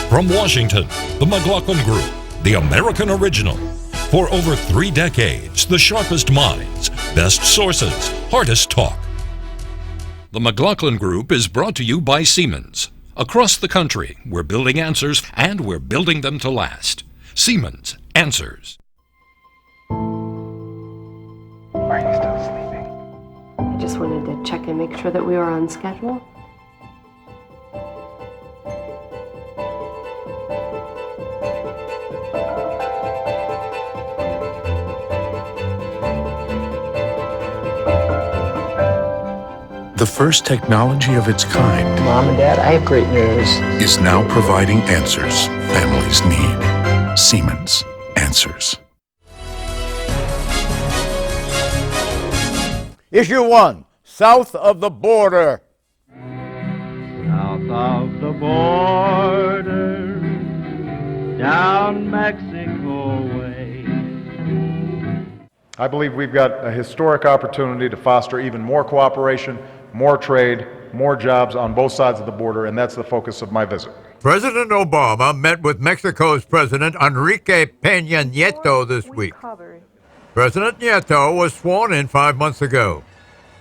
From Washington, the McLaughlin Group, the American original. For over 3 decades, the sharpest minds, best sources, hardest talk. The McLaughlin Group is brought to you by Siemens. Across the country, we're building answers, and we're building them to last. Siemens Answers. Are you still sleeping? I just wanted to check and make sure that we were on schedule. The first technology of its kind. Mom and Dad, I have great news. Is now providing answers families need. Siemens Answers. Issue 1, south of the border. South of the border, down Mexico way. I believe we've got a historic opportunity to foster even more cooperation, more trade, more jobs on both sides of the border, and that's the focus of my visit. President Obama met with Mexico's President Enrique Peña Nieto this week. President Nieto was sworn in 5 months ago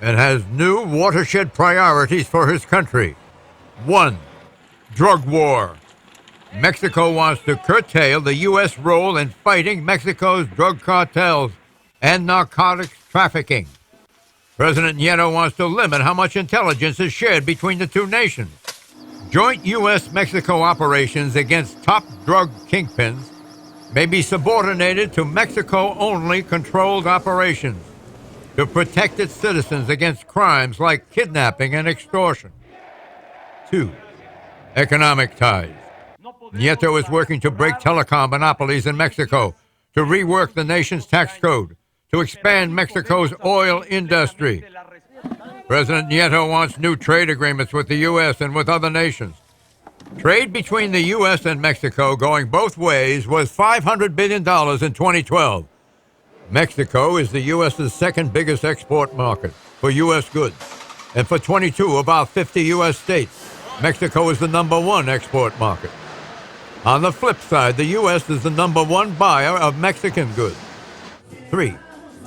and has new watershed priorities for his country. 1, drug war. Mexico wants to curtail the U.S. role in fighting Mexico's drug cartels and narcotics trafficking. President Nieto wants to limit how much intelligence is shared between the two nations. Joint U.S.-Mexico operations against top drug kingpins may be subordinated to Mexico-only controlled operations to protect its citizens against crimes like kidnapping and extortion. 2, economic ties. Nieto is working to break telecom monopolies in Mexico, to rework the nation's tax code, to expand Mexico's oil industry. President Nieto wants new trade agreements with the U.S. and with other nations. Trade between the U.S. and Mexico going both ways was $500 billion in 2012. Mexico is the U.S.'s second biggest export market for U.S. goods. And for 22 of our 50 U.S. states, Mexico is the #1 export market. On the flip side, the U.S. is the #1 buyer of Mexican goods. 3,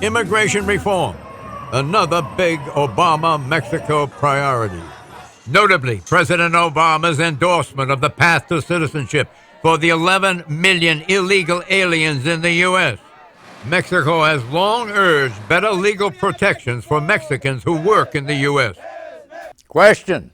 immigration reform, another big Obama-Mexico priority. Notably, President Obama's endorsement of the path to citizenship for the 11 million illegal aliens in the U.S. Mexico has long urged better legal protections for Mexicans who work in the U.S. Question,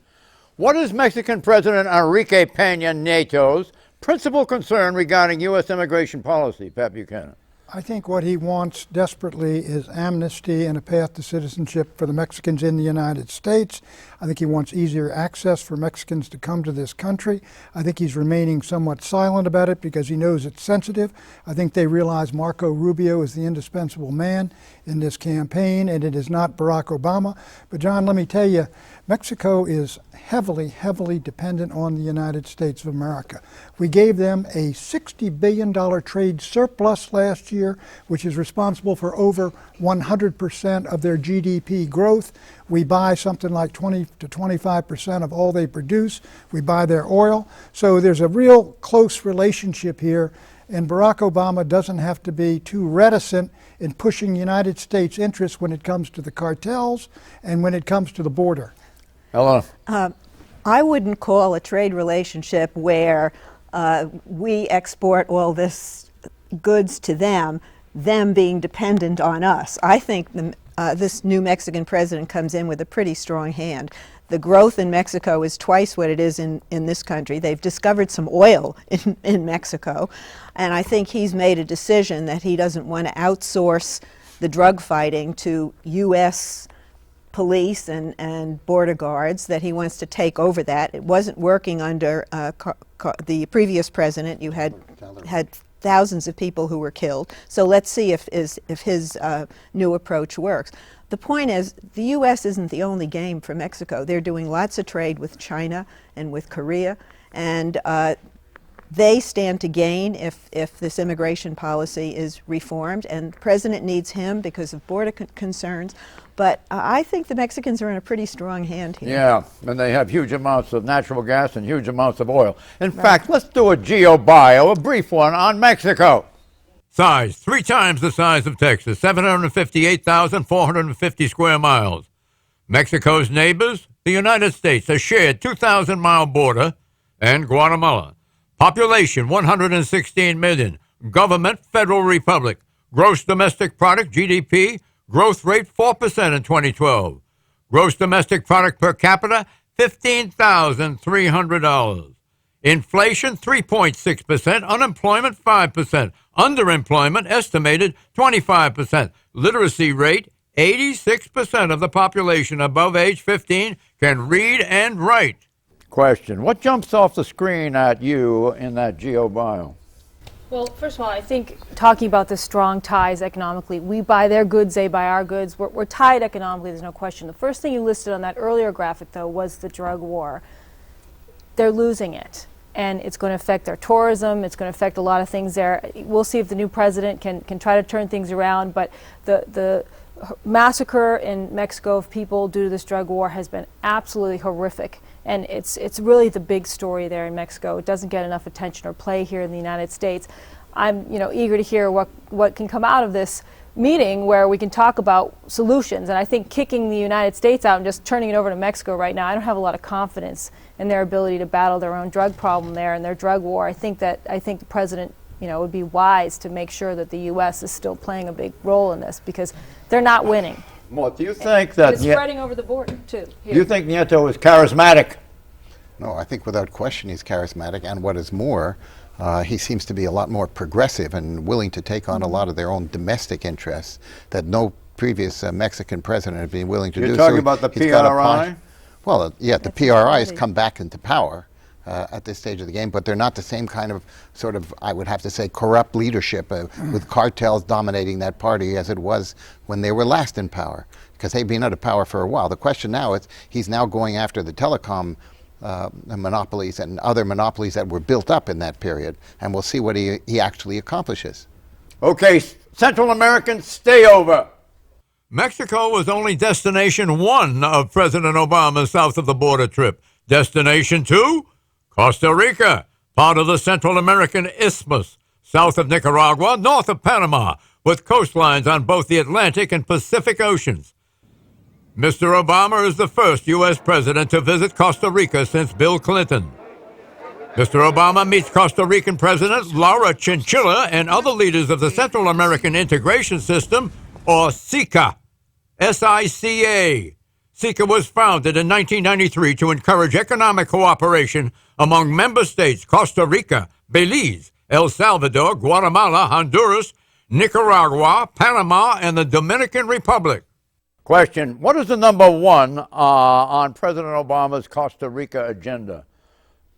what is Mexican President Enrique Peña Nieto's principal concern regarding U.S. immigration policy? Pat Buchanan. I think what he wants desperately is amnesty and a path to citizenship for the Mexicans in the United States. I think he wants easier access for Mexicans to come to this country. I think he's remaining somewhat silent about it because he knows it's sensitive. I think they realize Marco Rubio is the indispensable man in this campaign, and it is not Barack Obama. But John, let me tell you, Mexico is heavily, heavily dependent on the United States of America. We gave them a $60 billion trade surplus last year, which is responsible for over 100% of their GDP growth. We buy something like 20 to 25% of all they produce. We buy their oil. So there's a real close relationship here, and Barack Obama doesn't have to be too reticent in pushing United States interests when it comes to the cartels and when it comes to the border. Hello. I wouldn't call a trade relationship where we export all this goods to them being dependent on us. I think this new Mexican president comes in with a pretty strong hand. The growth in Mexico is twice what it is in this country. They've discovered some oil in Mexico, and I think he's made a decision that he doesn't want to outsource the drug fighting to U.S. police and border guards, that he wants to take over that. It wasn't working under the previous president. You had thousands of people who were killed. So let's see if his new approach works. The point is, the U.S. isn't the only game for Mexico. They're doing lots of trade with China and with Korea, and they stand to gain if this immigration policy is reformed, and the president needs him because of border concerns. But I think the Mexicans are in a pretty strong hand here. Yeah, and they have huge amounts of natural gas and huge amounts of oil. In fact, let's do a geo-bio, a brief one on Mexico. Size, 3 times the size of Texas, 758,450 square miles. Mexico's neighbors, the United States, a shared 2,000-mile border, and Guatemala. Population, 116 million. Government, Federal Republic. Gross domestic product, GDP, growth rate 4% in 2012. Gross domestic product per capita, $15,300. Inflation, 3.6%. Unemployment, 5%. Underemployment, estimated 25%. Literacy rate, 86% of the population above age 15 can read and write. Question. What jumps off the screen at you in that geo-bio? Well, first of all, I think talking about the strong ties economically, we buy their goods, they buy our goods. We're tied economically, there's no question. The first thing you listed on that earlier graphic, though, was the drug war. They're losing it, and it's going to affect their tourism. It's going to affect a lot of things there. We'll see if the new president can try to turn things around, but the massacre in Mexico of people due to this drug war has been absolutely horrific. And it's really the big story there in Mexico. It doesn't get enough attention or play here in the United States. I'm eager to hear what can come out of this meeting where we can talk about solutions. And I think kicking the United States out and just turning it over to Mexico right now, I don't have a lot of confidence in their ability to battle their own drug problem there and their drug war. I think the president would be wise to make sure that the U.S. is still playing a big role in this because they're not winning. Well, do you think that it's spreading over the border too? Here. Do you think Nieto is charismatic? No, I think without question he's charismatic, and what is more, he seems to be a lot more progressive and willing to take on a lot of their own domestic interests that no previous Mexican president had been willing to do. You're talking about the PRI? Well, yeah, the PRI has come back into power at this stage of the game, but they're not the same kind of I would have to say, corrupt leadership with cartels dominating that party as it was when they were last in power, because they've been out of power for a while. The question now is he's now going after the telecom monopolies and other monopolies that were built up in that period, and we'll see what he actually accomplishes. Okay, Central Americans, stay over. Mexico was only destination 1 of President Obama's south of the border trip. Destination 2? Costa Rica, part of the Central American Isthmus, south of Nicaragua, north of Panama, with coastlines on both the Atlantic and Pacific Oceans. Mr. Obama is the first U.S. president to visit Costa Rica since Bill Clinton. Mr. Obama meets Costa Rican President Laura Chinchilla and other leaders of the Central American Integration System, or SICA, S-I-C-A. SICA was founded in 1993 to encourage economic cooperation among member states Costa Rica, Belize, El Salvador, Guatemala, Honduras, Nicaragua, Panama, and the Dominican Republic. Question. What is the number 1 on President Obama's Costa Rica agenda?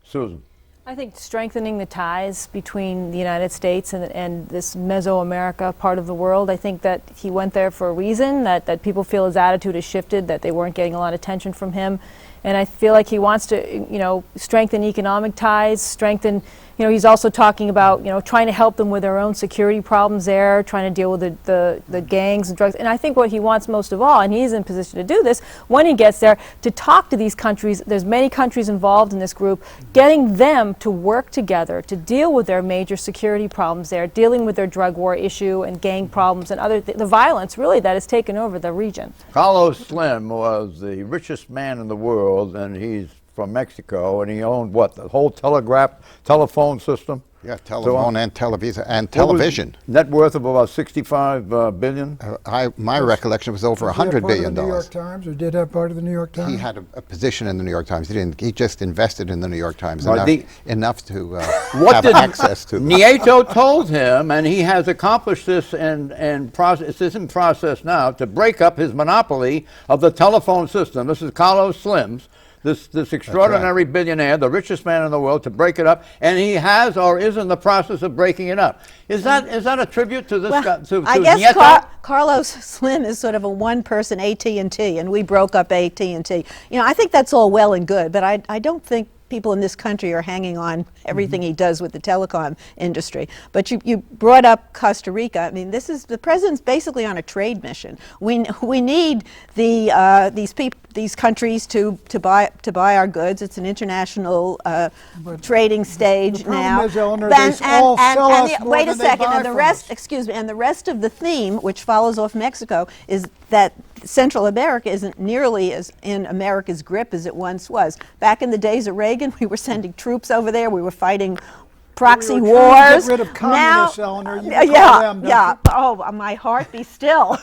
Susan. I think strengthening the ties between the United States and this Mesoamerica part of the world. I think that he went there for a reason, that people feel his attitude has shifted, that they weren't getting a lot of attention from him. And I feel like he wants to, strengthen economic ties, strengthen, he's also talking about, trying to help them with their own security problems there, trying to deal with the gangs and drugs. And I think what he wants most of all, and he's in position to do this, when he gets there, to talk to these countries. There's many countries involved in this group, getting them to work together to deal with their major security problems there, dealing with their drug war issue and gang problems and the violence, really, that has taken over the region. Carlos Slim was the richest man in the world, and he's from Mexico, and he owned what, the whole telephone system? Yeah, telephone and television. Net worth of about $65 billion? My recollection was over $100 billion. New York Times, or did have part of the New York Times? He had a position in the New York Times. He didn't. He just invested in the New York Times enough to have access to. Nieto told him, and he has accomplished this in process now, to break up his monopoly of the telephone system. This is Carlos Slim's. This extraordinary billionaire, the richest man in the world, to break it up, and he has or is in the process of breaking it up. Is that a tribute to this guy? I guess Carlos Slim is sort of a one-person AT&T, and we broke up AT&T. I think that's all well and good, but I don't think people in this country are hanging on everything he does with the telecom industry. But you brought up Costa Rica. I mean, the president's basically on a trade mission. We need these countries to buy our goods. It's an international trading stage now. Is, Eleanor, wait a second, and the rest, excuse me, and the rest of the theme, which follows off Mexico, is that Central America isn't nearly as in America's grip as it once was. Back in the days of Reagan, we were sending troops over there. We were fighting proxy wars. To get rid of communists, Eleanor. Oh, my heart be still.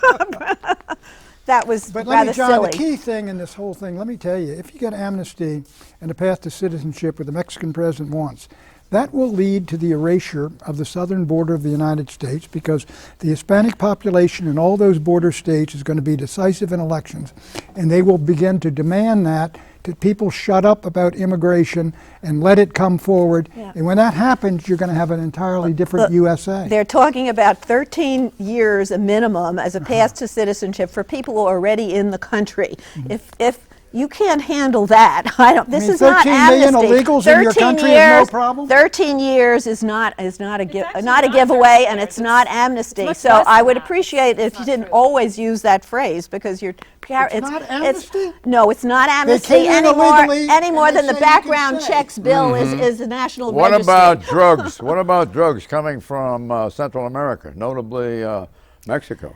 That was rather John, silly. The key thing in this whole thing, let me tell you, if you get amnesty and a path to citizenship where the Mexican president wants, that will lead to the erasure of the southern border of the United States, because the Hispanic population in all those border states is going to be decisive in elections, and they will begin to demand that people shut up about immigration and let it come forward. Yeah. And when that happens, you're going to have an entirely different USA. They're talking about 13 years a minimum as a path to citizenship for people who are already in the country. If you can't handle that, this is not amnesty. 13 million illegals in your country is no problem? 13 years is not a giveaway, and it's not amnesty. So I would appreciate it if you didn't always use that phrase, because you're It's not amnesty? No, it's not amnesty anymore than the background checks bill is the national What registry. about drugs? What about drugs coming from Central America, notably Mexico?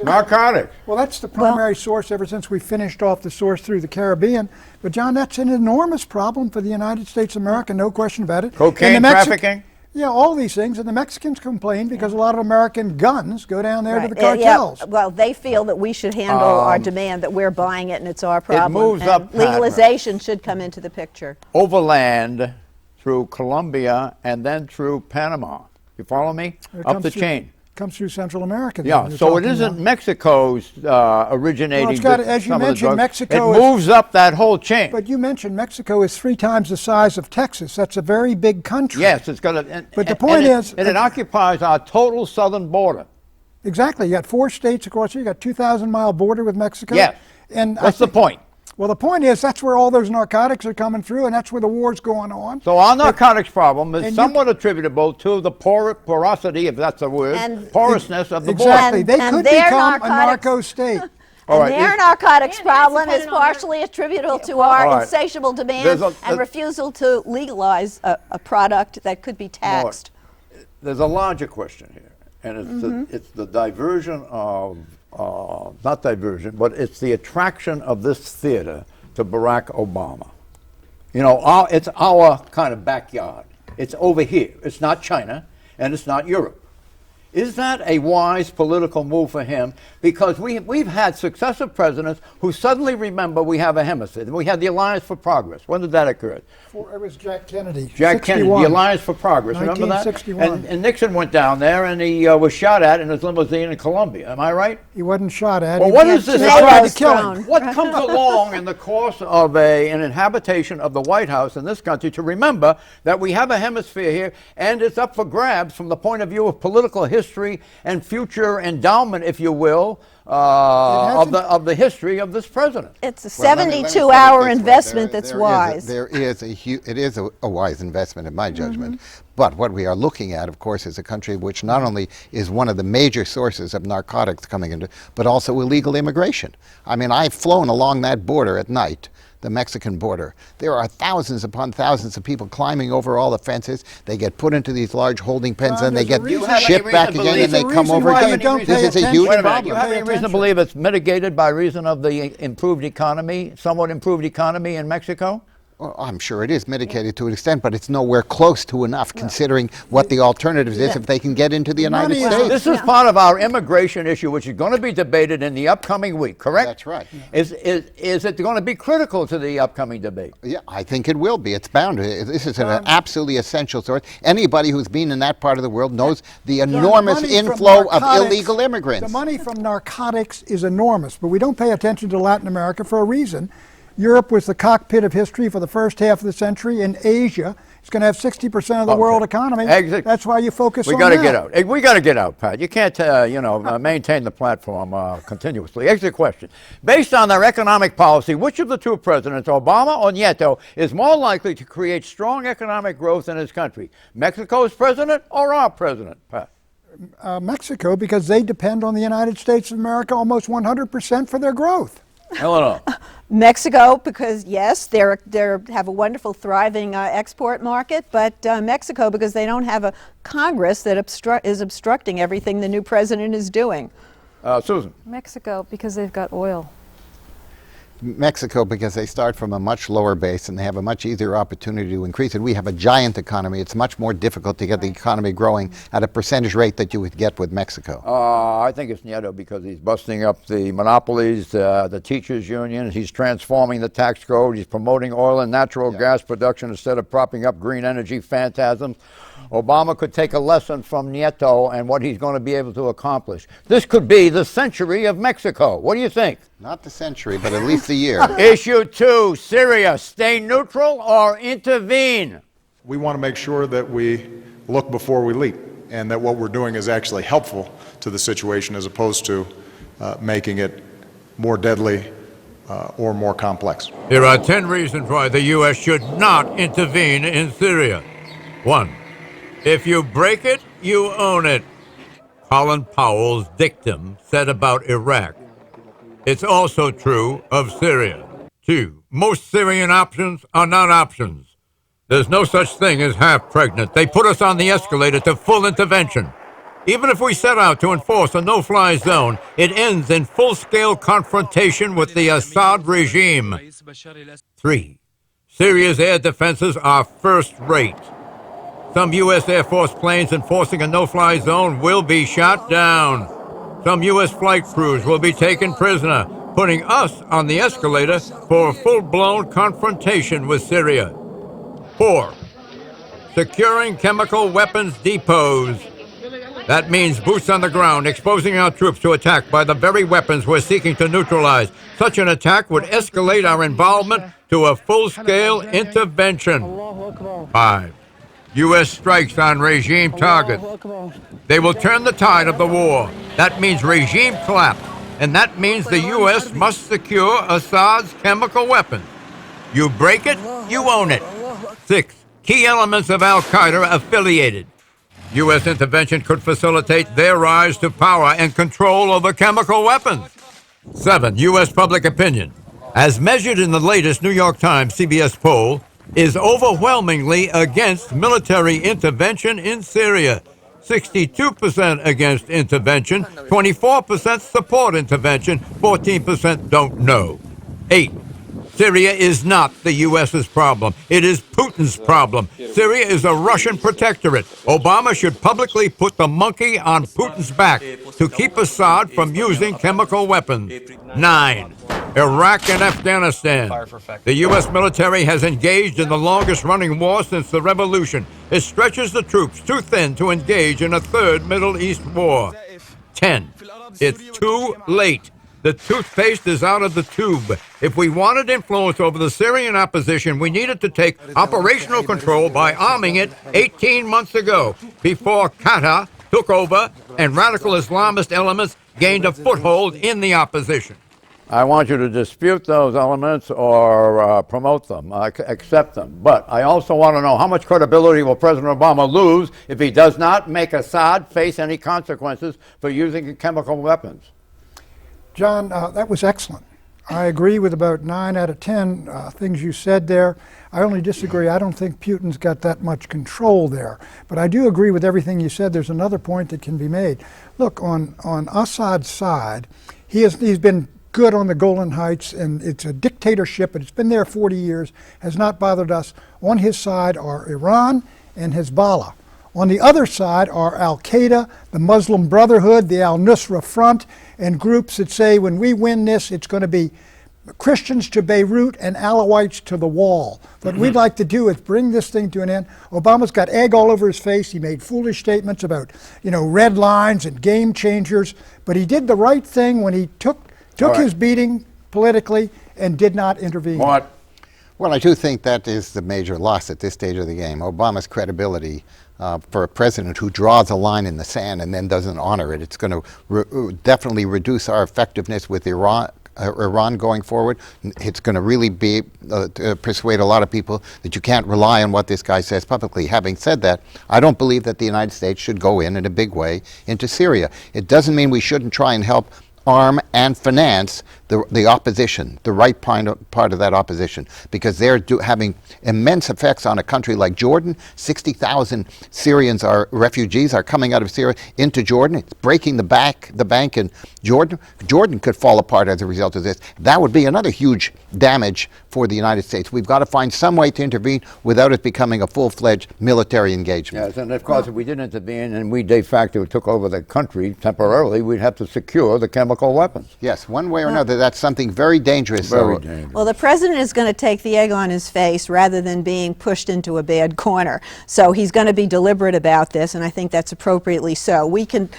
Narcotics. Well, that's the primary source ever since we finished off the source through the Caribbean. But John, that's an enormous problem for the United States of America, no question about it. Cocaine trafficking? Yeah, all these things. And the Mexicans complain because a lot of American guns go down there to the cartels. Well, they feel that we should handle our demand, that we're buying it and it's our problem. It moves up. Legalization should come into the picture. Overland through Colombia and then through Panama. You follow me? Up the chain. Comes through Central America. Yeah, so it isn't Mexico's originating. Well, as you mentioned, Mexico. It moves up that whole chain. But you mentioned Mexico is 3 times the size of Texas. That's a very big country. Yes, it's got a. But the point is, it occupies our total southern border. Exactly. You got 4 states across here. You got 2,000-mile border with Mexico. Yes. And what's the point? Well, the point is that's where all those narcotics are coming through, and that's where the war's going on. So our narcotics problem is somewhat attributable to the porosity, if that's a word, porousness of the border. Exactly. They could become a narco state. Their narcotics problem is partially attributable to our insatiable demand and refusal to legalize a product that could be taxed. There's a larger question here, and it's the diversion of not diversion, but it's the attraction of this theater to Barack Obama. You know, it's our kind of backyard. It's over here. It's not China, and it's not Europe. Is that a wise political move for him? Because we've had successive presidents who suddenly remember we have a hemisphere. We had the Alliance for Progress. When did that occur? It was Jack Kennedy. Jack Kennedy, the Alliance for Progress. Remember that? 1961. And Nixon went down there and he was shot at in his limousine in Colombia. Am I right? He wasn't shot at. Well, what is this? What comes along in the course of an inhabitation of the White House in this country to remember that we have a hemisphere here and it's up for grabs from the point of view of political history and future endowment, if you will, of the history of this president. It's a 72-hour investment that's wise. It is a wise investment in my judgment. But what we are looking at, of course, is a country which not only is one of the major sources of narcotics coming into, but also illegal immigration. I mean, I've flown along that border at night, the Mexican border. There are thousands upon thousands of people climbing over all the fences. They get put into these large holding pens and they get shipped back again and they come over again. This is a huge problem. Do you have any reason to believe it's mitigated by reason of the improved economy, somewhat improved economy in Mexico? Well, I'm sure it is mitigated to an extent, but it's nowhere close to enough considering what the alternatives is if they can get into the United States. This is part of our immigration issue, which is going to be debated in the upcoming week, correct? That's right. Is it going to be critical to the upcoming debate? Yeah, I think it will be. It's bound to. This is an absolutely essential source. Anybody who's been in that part of the world knows the enormous inflow of illegal immigrants. The money from narcotics is enormous, but we don't pay attention to Latin America for a reason. Europe was the cockpit of history for the first half of the century, and Asia It's going to have 60% of the world economy. Exactly. That's why you focus on We got to that. get out. We got to get out, Pat. You can't, maintain the platform continuously. Exit question. Based on their economic policy, which of the two presidents, Obama or Nieto, is more likely to create strong economic growth in his country? Mexico's president or our president, Pat? Mexico, because they depend on the United States of America almost 100% for their growth. Eleanor. Mexico, because yes, they have a wonderful, thriving export market, but Mexico, because they don't have a Congress that is obstructing everything the new president is doing. Susan. Mexico, because they've got oil. Mexico, because they start from a much lower base and they have a much easier opportunity to increase it. We have a giant economy. It's much more difficult to get the economy growing at a percentage rate that you would get with Mexico. I think it's Nieto because he's busting up the monopolies, the teachers' union. He's transforming the tax code. He's promoting oil and natural gas production instead of propping up green energy phantasms. Obama could take a lesson from Nieto and what he's going to be able to accomplish. This could be the century of Mexico. What do you think? Not the century, but at least the year. Issue 2, Syria, stay neutral or intervene? We want to make sure that we look before we leap and that what we're doing is actually helpful to the situation as opposed to making it more deadly or more complex. Here are 10 reasons why the U.S. should not intervene in Syria. 1. If you break it, you own it. Colin Powell's dictum said about Iraq. It's also true of Syria. 2. Most Syrian options are not options. There's no such thing as half pregnant. They put us on the escalator to full intervention. Even if we set out to enforce a no-fly zone, it ends in full-scale confrontation with the Assad regime. 3. Syria's air defenses are first-rate. Some U.S. Air Force planes enforcing a no-fly zone will be shot down. Some U.S. flight crews will be taken prisoner, putting us on the escalator for a full-blown confrontation with Syria. 4. Securing chemical weapons depots. That means boots on the ground, exposing our troops to attack by the very weapons we're seeking to neutralize. Such an attack would escalate our involvement to a full-scale intervention. 5. U.S. strikes on regime targets. They will turn the tide of the war. That means regime collapse, and that means the U.S. must secure Assad's chemical weapons. You break it, you own it. 6. Key elements of al-Qaeda affiliated. U.S. intervention could facilitate their rise to power and control over chemical weapons. 7. U.S. public opinion, as measured in the latest New York Times CBS poll, is overwhelmingly against military intervention in Syria. 62% against intervention, 24% support intervention, 14% don't know. 8. Syria is not the U.S.'s problem. It is Putin's problem. Syria is a Russian protectorate. Obama should publicly put the monkey on Putin's back to keep Assad from using chemical weapons. 9. Iraq and Afghanistan. The U.S. military has engaged in the longest-running war since the revolution. It stretches the troops too thin to engage in a third Middle East war. 10. It's too late. The toothpaste is out of the tube. If we wanted influence over the Syrian opposition, we needed to take operational control by arming it 18 months ago, before Qatar took over and radical Islamist elements gained a foothold in the opposition. I want you to dispute those elements or promote them, accept them. But I also want to know how much credibility will President Obama lose if he does not make Assad face any consequences for using chemical weapons? John, that was excellent. I agree with about 9 out of 10 things you said there. I only disagree. I don't think Putin's got that much control there. But I do agree with everything you said. There's another point that can be made. Look, on Assad's side, he's been good on the Golan Heights, and it's a dictatorship, but it's been there 40 years, has not bothered us. On his side are Iran and Hezbollah. On the other side are al-Qaeda, the Muslim Brotherhood, the al-Nusra Front, and groups that say when we win this, it's going to be Christians to Beirut and Alawites to the wall. What we'd like to do is bring this thing to an end. Obama's got egg all over his face. He made foolish statements about, red lines and game changers, but he did the right thing when he took his beating politically and did not intervene. What? Well, I do think that is the major loss at this stage of the game. Obama's credibility for a president who draws a line in the sand and then doesn't honor it. It's going to definitely reduce our effectiveness with Iran going forward. It's going to really be persuade a lot of people that you can't rely on what this guy says publicly. Having said that, I don't believe that the United States should go in a big way into Syria. It doesn't mean we shouldn't try and help arm and finance the opposition, the right part of that opposition, because they're having immense effects on a country like Jordan. 60,000 Syrians refugees are coming out of Syria into Jordan. It's breaking the bank in Jordan. Jordan could fall apart as a result of this. That would be another huge damage for the United States. We've got to find some way to intervene without it becoming a full-fledged military engagement. Yes, and of course, if we did intervene and we de facto took over the country temporarily, we'd have to secure the chemical weapons. Yes, one way or another, that's something very dangerous. Very dangerous. Well, the president is going to take the egg on his face rather than being pushed into a bad corner. So he's going to be deliberate about this, and I think that's appropriately so. We can,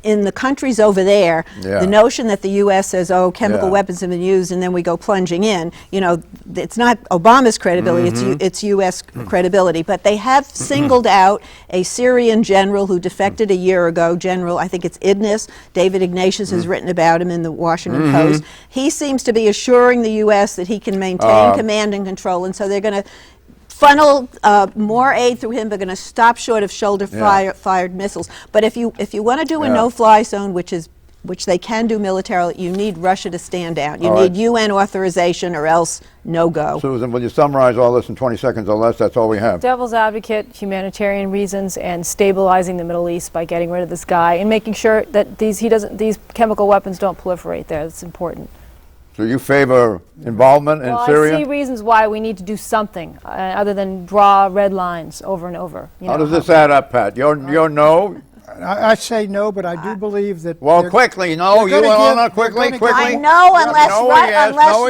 in the countries over there, the notion that the U.S. says, oh, chemical weapons have been used, and then we go plunging in, you know, it's not Obama's credibility, it's U.S. credibility. But they have singled out a Syrian general who defected a year ago, I think it's Idnis. David Ignatius has written about him in the Washington Post. He seems to be assuring the U.S. that he can maintain command and control, and so they're going to funnel more aid through him. They're going to stop short of shoulder-fired missiles. But if you want to do a no-fly zone, which they can do militarily, you need Russia to stand down. You need UN authorization, or else no go. Susan, will you summarize all this in 20 seconds or less? That's all we have. Devil's advocate, humanitarian reasons, and stabilizing the Middle East by getting rid of this guy and making sure that these chemical weapons don't proliferate there. That's important. So you favor involvement in Syria? I see reasons why we need to do something other than draw red lines over and over. How does this add up, Pat? You're no? I say no, but I do believe that. Well, quickly, no. You want to quickly. I know, unless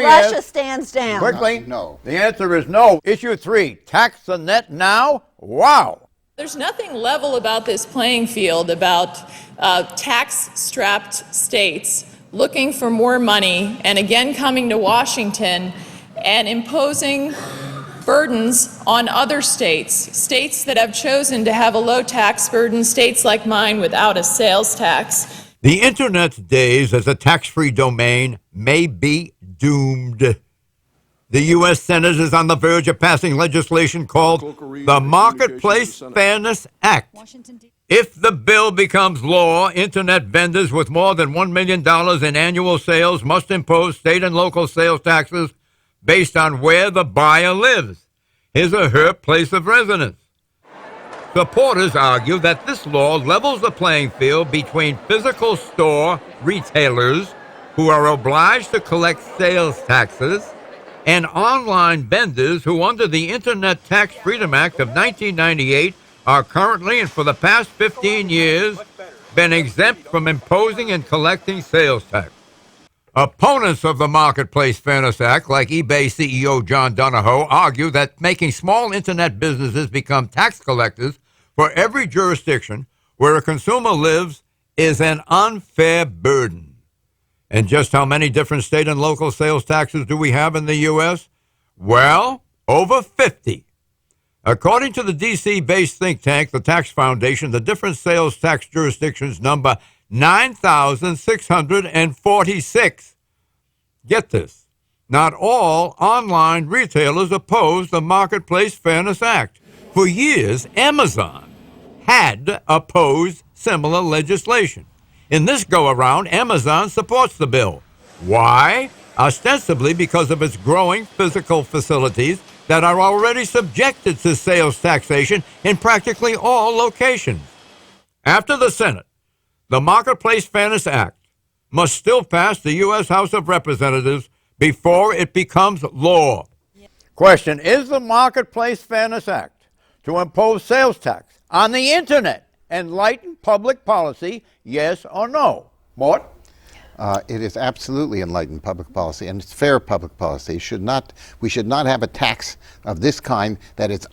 Russia stands down. Quickly, no. The answer is no. Issue 3: tax the net now. Wow. There's nothing level about this playing field, about tax-strapped states looking for more money and again coming to Washington and imposing burdens on other states that have chosen to have a low tax burden, states like mine without a sales tax. The Internet's days as a tax-free domain may be doomed. The U.S. Senate is on the verge of passing legislation called the Marketplace Fairness Act. If the bill becomes law, Internet vendors with more than $1 million in annual sales must impose state and local sales taxes based on where the buyer lives, his or her place of residence. Supporters argue that this law levels the playing field between physical store retailers, who are obliged to collect sales taxes, and online vendors who, under the Internet Tax Freedom Act of 1998, are currently and for the past 15 years been exempt from imposing and collecting sales tax. Opponents of the Marketplace Fairness Act, like eBay CEO John Donahoe, argue that making small Internet businesses become tax collectors for every jurisdiction where a consumer lives is an unfair burden. And just how many different state and local sales taxes do we have in the U.S.? Well, over 50. According to the D.C.-based think tank, the Tax Foundation, the different sales tax jurisdictions number 9,646. Get this. Not all online retailers oppose the Marketplace Fairness Act. For years, Amazon had opposed similar legislation. In this go-around, Amazon supports the bill. Why? Ostensibly because of its growing physical facilities that are already subjected to sales taxation in practically all locations. After the Senate, the Marketplace Fairness Act must still pass the U.S. House of Representatives before it becomes law. Question: is the Marketplace Fairness Act to impose sales tax on the Internet enlighten public policy, yes or no? Mort? It is absolutely enlightened public policy, and it's fair public policy. We should not have a tax of this kind that is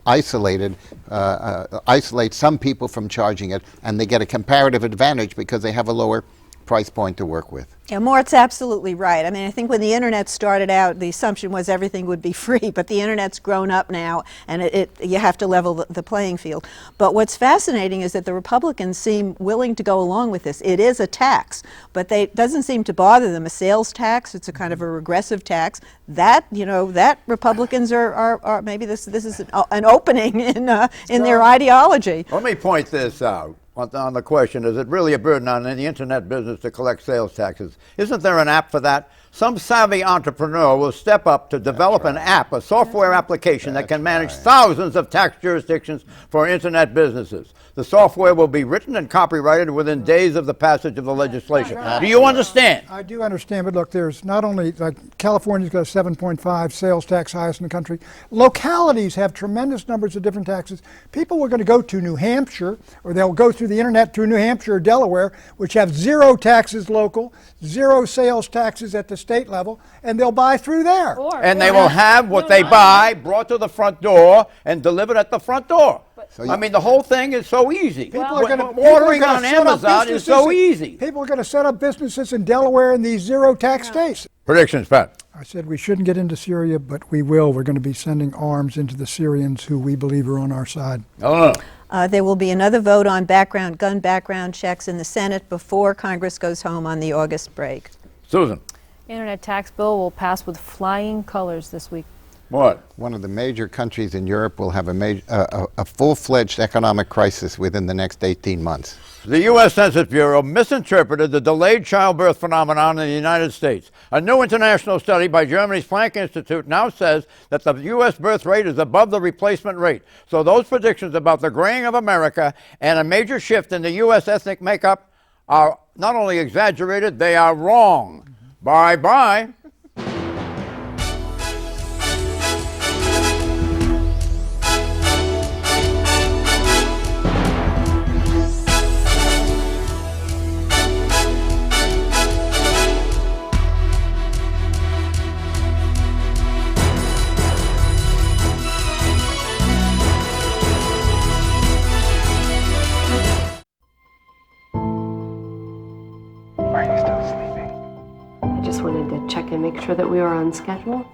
isolates some people from charging it, and they get a comparative advantage because they have a lower price point to work with. Yeah, Mort's absolutely right. I mean, I think when the internet started out, the assumption was everything would be free, but the internet's grown up now, and you have to level the playing field. But what's fascinating is that the Republicans seem willing to go along with this. It is a tax, but it doesn't seem to bother them. A sales tax, it's a kind of a regressive tax. That, you know, that Republicans are maybe this is an opening in their ideology. Let me point this out. On the question, is it really a burden on the internet business to collect sales taxes? Isn't there an app for that? Some savvy entrepreneur will step up to develop an app, a software application that can manage thousands of tax jurisdictions for internet businesses. The software will be written and copyrighted within days of the passage of the legislation. Do you understand? I do understand, but look, there's not only, like, California's got a 7.5 sales tax, highest in the country. Localities have tremendous numbers of different taxes. People are going to go to New Hampshire, or they'll go through the internet through New Hampshire or Delaware, which have 0 taxes local, 0 sales taxes at the state level, and they'll buy through there. And they will have what they buy brought to the front door and delivered at the front door. I mean, the whole thing is so easy. Ordering on Amazon is so easy. People are going to set up businesses in Delaware in these 0 tax states. Predictions, Pat. I said we shouldn't get into Syria, but we will. We're going to be sending arms into the Syrians who we believe are on our side. There will be another vote on gun background checks in the Senate before Congress goes home on the August break. Susan. Internet tax bill will pass with flying colors this week. What? One of the major countries in Europe will have a full-fledged economic crisis within the next 18 months. The U.S. Census Bureau misinterpreted the delayed childbirth phenomenon in the United States. A new international study by Germany's Planck Institute now says that the U.S. birth rate is above the replacement rate. So those predictions about the graying of America and a major shift in the U.S. ethnic makeup are not only exaggerated, they are wrong. Bye-bye. Are you still sleeping? I just wanted to check and make sure that we were on schedule.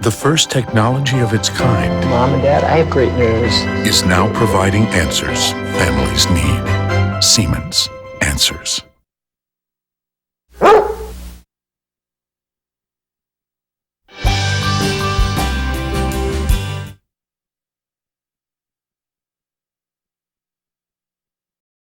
The first technology of its kind Mom and Dad, I have great news. is now providing answers families need. Siemens. Answers.